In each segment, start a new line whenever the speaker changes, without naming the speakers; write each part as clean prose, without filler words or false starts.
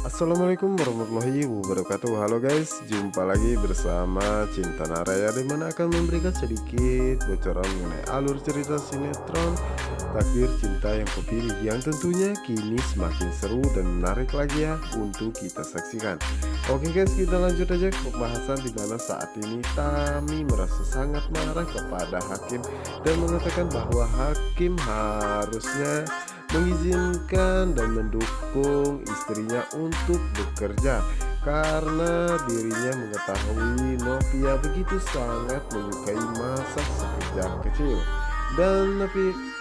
Assalamualaikum warahmatullahi wabarakatuh. Halo guys, jumpa lagi bersama Cinta Naraya, dimana akan memberikan sedikit bocoran mengenai alur cerita sinetron Takdir Cinta yang Kupilih, yang tentunya kini semakin seru dan menarik lagi ya untuk kita saksikan. Oke guys, kita lanjut aja ke pembahasan, dimana saat ini Tami merasa sangat marah kepada Hakim dan mengatakan bahwa Hakim harusnya mengizinkan dan mendukung istrinya untuk bekerja karena dirinya mengetahui Novia begitu sangat menyukai masak sejak kecil, dan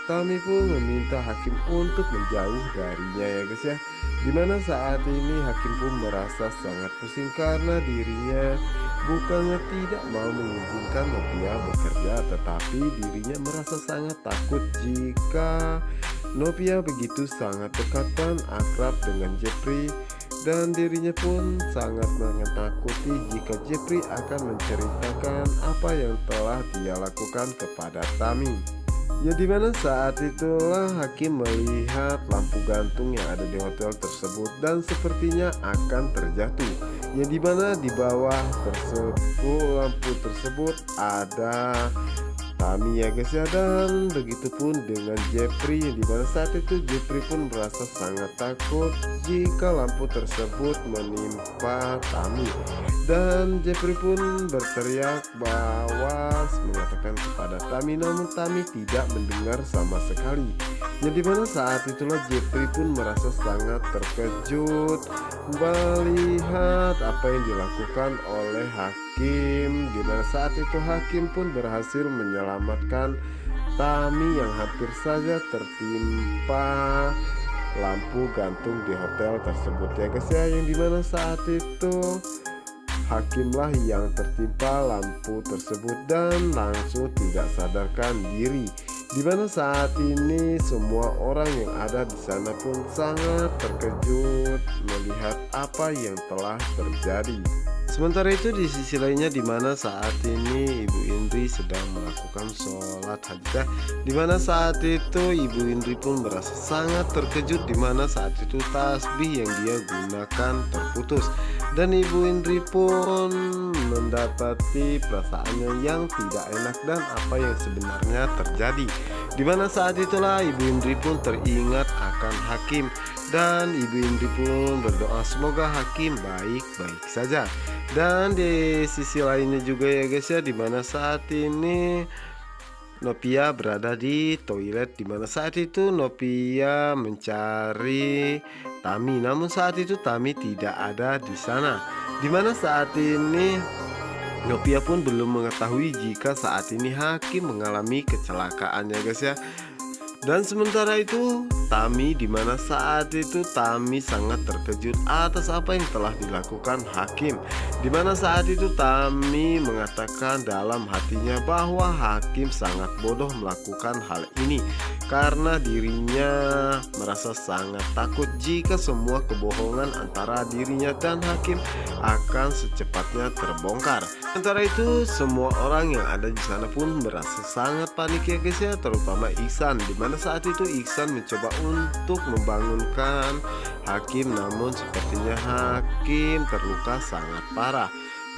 Tami pun meminta Hakim untuk menjauh darinya ya guys ya, dimana saat ini Hakim pun merasa sangat pusing karena dirinya bukannya tidak mau mengizinkan Novia bekerja, tetapi dirinya merasa sangat takut jika Novia begitu sangat dekat dan akrab dengan Jeffrey, dan dirinya pun sangat menakuti jika Jeffrey akan menceritakan apa yang telah dia lakukan kepada Tami. Ya, dimana saat itulah Hakim melihat lampu gantung yang ada di hotel tersebut dan sepertinya akan terjatuh. Ya, dimana di bawah lampu tersebut ada Tami ya guys ya, dan begitupun dengan Jeffrey, yang dimana saat itu Jeffrey pun merasa sangat takut jika lampu tersebut menimpa Tami, dan Jeffrey pun berteriak bawas mengatakan kepada Tami, namun Tami tidak mendengar sama sekali. Yang dimana saat itulah Jeffrey pun merasa sangat terkejut melihat apa yang dilakukan oleh Hakim, dimana saat itu Hakim pun berhasil menyelamatkan Tami yang hampir saja tertimpa lampu gantung di hotel tersebut ya guys ya, yang dimana saat itu Hakimlah yang tertimpa lampu tersebut dan langsung tidak sadarkan diri, dimana saat ini semua orang yang ada di sana pun sangat terkejut melihat apa yang telah terjadi. Sementara itu di sisi lainnya, dimana saat ini Ibu Indri sedang melakukan sholat hajat, dimana saat itu Ibu Indri pun merasa sangat terkejut, dimana saat itu tasbih yang dia gunakan terputus, dan Ibu Indri pun mendapati perasaannya yang tidak enak dan apa yang sebenarnya terjadi, dimana saat itulah Ibu Indri pun teringat akan Hakim, dan Ibu Indri pun berdoa semoga Hakim baik-baik saja. Dan di sisi lainnya juga ya guys ya, dimana saat ini Novia berada di toilet, dimana saat itu Novia mencari Tami, namun saat itu Tami tidak ada di sana, dimana saat ini Novia pun belum mengetahui jika saat ini Hakim mengalami kecelakaan ya guys ya. Dan sementara itu Tami, dimana saat itu Tami sangat terkejut atas apa yang telah dilakukan Hakim, dimana saat itu Tami mengatakan dalam hatinya bahwa Hakim sangat bodoh melakukan hal ini karena dirinya merasa sangat takut jika semua kebohongan antara dirinya dan Hakim akan secepatnya terbongkar. Sementara itu semua orang yang ada di sana pun merasa sangat panik ya guys ya, terutama Iksan, dimana saat itu Iksan mencoba untuk membangunkan Hakim, namun sepertinya Hakim terluka sangat parah.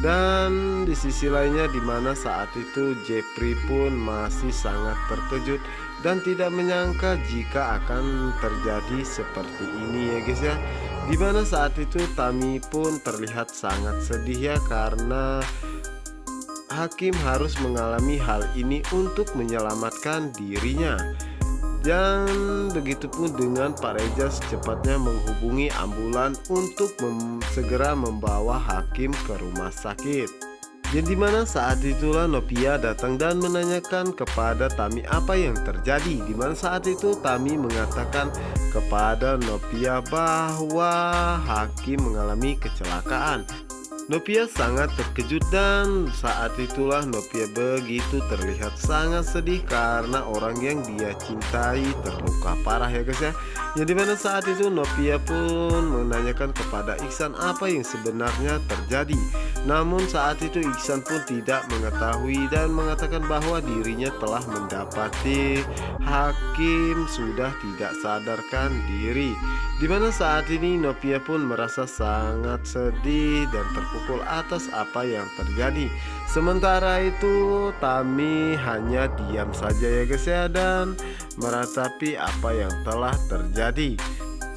Dan di sisi lainnya, dimana saat itu Jeffrey pun masih sangat terkejut dan tidak menyangka jika akan terjadi seperti ini ya guys ya, dimana saat itu Tami pun terlihat sangat sedih ya karena Hakim harus mengalami hal ini untuk menyelamatkan dirinya. Dan begitupun dengan Pak Reza secepatnya menghubungi ambulan untuk segera membawa Hakim ke rumah sakit. Yang dimana saat itulah Novia datang dan menanyakan kepada Tami apa yang terjadi, dimana saat itu Tami mengatakan kepada Novia bahwa Hakim mengalami kecelakaan. Novia sangat terkejut dan saat itulah Novia begitu terlihat sangat sedih karena orang yang dia cintai terluka parah ya guys ya. Yang dimana saat itu Novia pun menanyakan kepada Iksan apa yang sebenarnya terjadi. Namun saat itu Iksan pun tidak mengetahui dan mengatakan bahwa dirinya telah mendapati Hakim sudah tidak sadarkan diri. Di mana saat ini Novia pun merasa sangat sedih dan terpukul atas apa yang terjadi. Sementara itu Tami hanya diam saja ya guys ya, dan meratapi apa yang telah terjadi.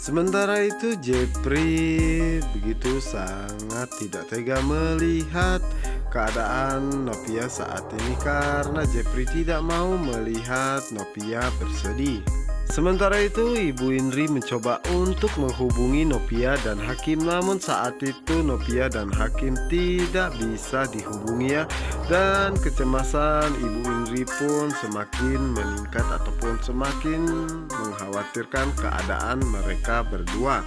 Sementara itu Jepri begitu sangat tidak tega melihat keadaan Novia saat ini karena Jepri tidak mau melihat Novia bersedih. Sementara itu Ibu Indri mencoba untuk menghubungi Novia dan Hakim, namun saat itu Novia dan Hakim tidak bisa dihubungi ya. Dan kecemasan Ibu Indri pun semakin meningkat ataupun semakin mengkhawatirkan keadaan mereka berdua.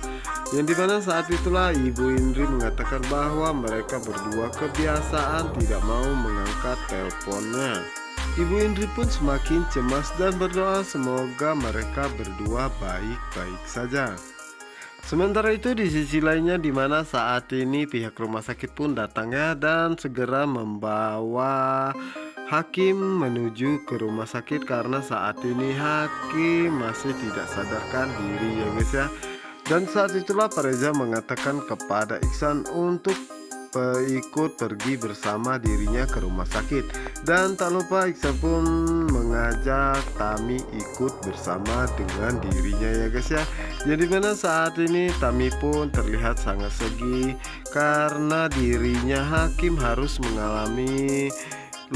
Yang dimana saat itulah Ibu Indri mengatakan bahwa mereka berdua kebiasaan tidak mau mengangkat teleponnya. Ibu Indri pun semakin cemas dan berdoa semoga mereka berdua baik-baik saja. Sementara itu di sisi lainnya di mana saat ini pihak rumah sakit pun datangnya dan segera membawa Hakim menuju ke rumah sakit karena saat ini Hakim masih tidak sadarkan diri ya guys ya. Dan saat itulah Pak Reza mengatakan kepada Iksan untuk ikut pergi bersama dirinya ke rumah sakit. Dan tak lupa Iksan pun mengajak Tami ikut bersama dengan dirinya ya guys ya. Jadi mana saat ini Tami pun terlihat sangat sedih karena dirinya Hakim harus mengalami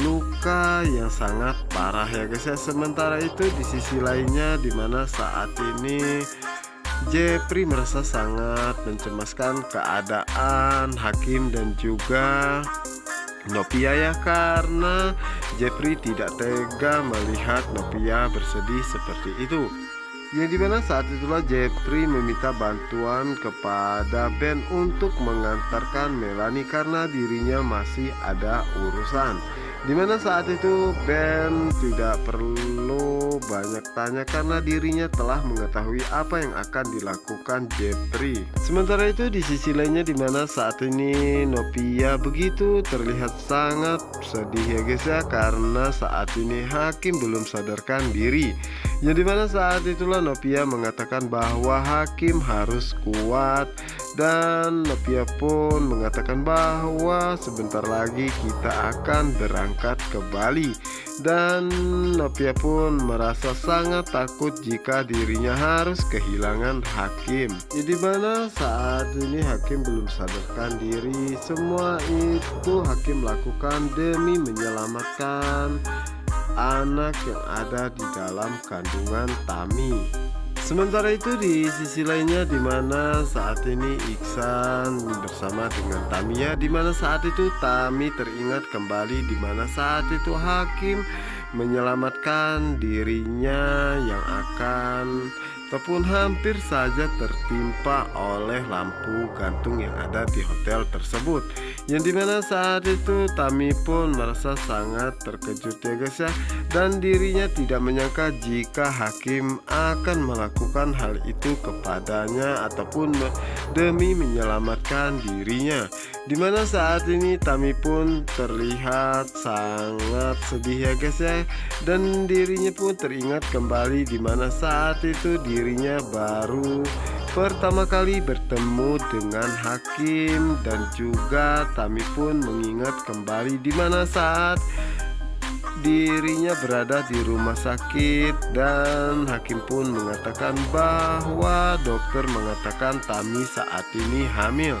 luka yang sangat parah ya guys ya. Sementara itu di sisi lainnya di mana saat ini Jepri merasa sangat mencemaskan keadaan Hakim dan juga Novia ya, karena Jepri tidak tega melihat Novia bersedih seperti itu. Yang dimana saat itulah Jepri meminta bantuan kepada Ben untuk mengantarkan Melanie karena dirinya masih ada urusan. Dimana saat itu Ben tidak perlu banyak tanya karena dirinya telah mengetahui apa yang akan dilakukan Jepri. Sementara itu di sisi lainnya dimana saat ini Novia begitu terlihat sangat sedih ya guys ya, karena saat ini Hakim belum sadarkan diri. Yang dimana saat itulah Novia mengatakan bahwa Hakim harus kuat, dan Novia pun mengatakan bahwa sebentar lagi kita akan berangkat ke Bali. Dan Novia pun merasa sangat takut jika dirinya harus kehilangan Hakim. Jadi mana saat ini Hakim belum sadarkan diri. Semua itu Hakim lakukan demi menyelamatkan anak yang ada di dalam kandungan Tami. Sementara itu di sisi lainnya di mana saat ini Iksan bersama dengan Tamiya, di mana saat itu Tami teringat kembali di mana saat itu Hakim menyelamatkan dirinya yang akan ataupun hampir saja tertimpa oleh lampu gantung yang ada di hotel tersebut. Yang dimana saat itu Tami pun merasa sangat terkejut ya guys ya, dan dirinya tidak menyangka jika Hakim akan melakukan hal itu kepadanya ataupun demi menyelamatkan dirinya. Dimana saat ini Tami pun terlihat sangat sedih ya guys ya, dan dirinya pun teringat kembali dimana saat itu dirinya baru pertama kali bertemu dengan Hakim. Dan juga Tami pun mengingat kembali dimana saat dirinya berada di rumah sakit dan Hakim pun mengatakan bahwa dokter mengatakan Tami saat ini hamil.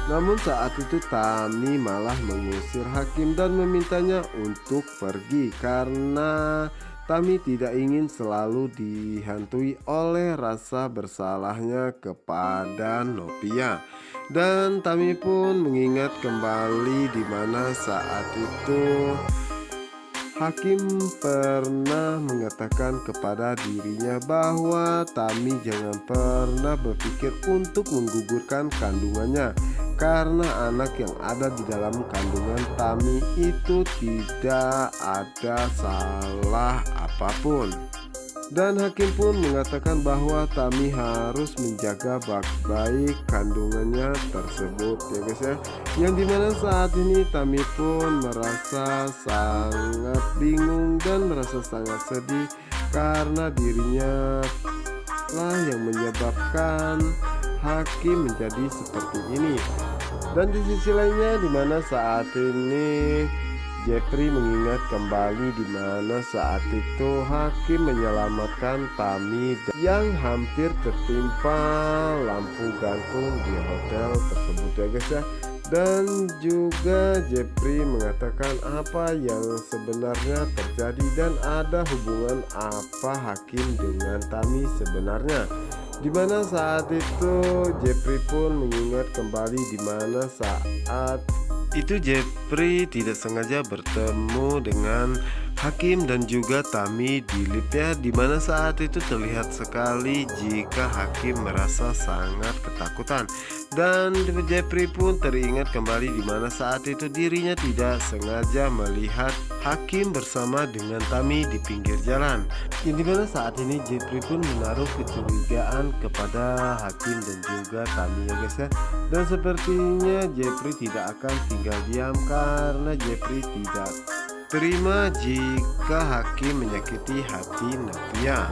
Namun saat itu Tami malah mengusir Hakim dan memintanya untuk pergi karena Tami tidak ingin selalu dihantui oleh rasa bersalahnya kepada Novia. Dan Tami pun mengingat kembali di mana saat itu Hakim pernah mengatakan kepada dirinya bahwa Tami jangan pernah berpikir untuk menggugurkan kandungannya karena anak yang ada di dalam kandungan Tami itu tidak ada salah apapun. Dan hakim pun mengatakan bahwa Tami harus menjaga baik-baik kandungannya tersebut ya guys ya. Yang dimana saat ini Tami pun merasa sangat bingung dan merasa sangat sedih karena dirinya lah yang menyebabkan hakim menjadi seperti ini. Dan di sisi lainnya dimana saat ini Jeffrey mengingat kembali di mana saat itu hakim menyelamatkan Tami yang hampir tertimpa lampu gantung di hotel tersebut ya guys ya. Dan juga Jeffrey mengatakan apa yang sebenarnya terjadi dan ada hubungan apa hakim dengan Tami sebenarnya. Dimana saat itu Jeffrey pun mengingat kembali di mana saat itu Jeffrey tidak sengaja bertemu dengan hakim dan juga Tami di liftnya, dimana saat itu terlihat sekali jika hakim merasa sangat ketakutan. Dan Jeffrey pun teringat kembali di mana saat itu dirinya tidak sengaja melihat hakim bersama dengan Tami di pinggir jalan. Yang dimana saat ini Jeffrey pun menaruh kecurigaan kepada hakim dan juga Tami ya guys ya. Dan sepertinya Jeffrey tidak akan tinggal diam karena Jeffrey tidak terima jika hakim menyakiti hati Navia.